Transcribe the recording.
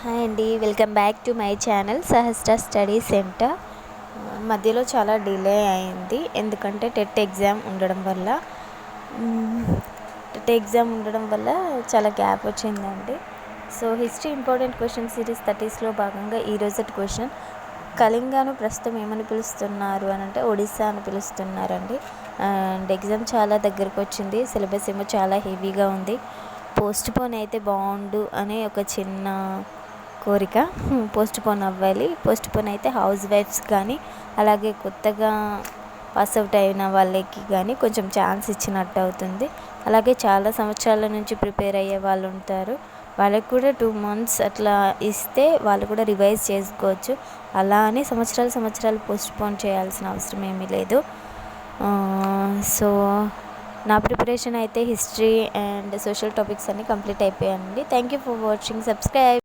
Hi అండి, welcome back to my channel Sahasra study centre. మధ్యలో చాలా డిలే అయింది ఎందుకంటే టెట్ ఎగ్జామ్ ఉండడం వల్ల చాలా గ్యాప్ వచ్చిందండి. So history important question series 30స్లో భాగంగా ఈరోజు క్వశ్చన్, కళింగను ప్రస్తుతం ఏమని పిలుస్తున్నారు అని అంటే ఒడిస్సా అని పిలుస్తున్నారండి. అండ్ ఎగ్జామ్ చాలా దగ్గరకు వచ్చింది, సిలబస్ ఏమో చాలా హెవీగా ఉంది. పోస్ట్ పోన్ అయితే బాగుండు అనే ఒక చిన్న కోరిక. పోస్ట్ పోన్ అవ్వాలి. పోస్ట్ పోన్ అయితే హౌస్ వైఫ్స్ కానీ అలాగే కొత్తగా పాస్ అవుట్ అయిన వాళ్ళకి కానీ కొంచెం ఛాన్స్ ఇచ్చినట్టు అవుతుంది. అలాగే చాలా సంవత్సరాల నుంచి ప్రిపేర్ అయ్యే వాళ్ళు ఉంటారు, వాళ్ళకి కూడా 2 months అట్లా ఇస్తే వాళ్ళు కూడా రివైజ్ చేసుకోవచ్చు. అలా అని సంవత్సరాలు పోస్ట్ పోన్ చేయాల్సిన అవసరం ఏమీ లేదు. సో నా ప్రిపరేషన్ అయితే హిస్టరీ అండ్ సోషల్ టాపిక్స్ అన్నీ కంప్లీట్ అయిపోయాయండి. Thank you for watching. Subscribe.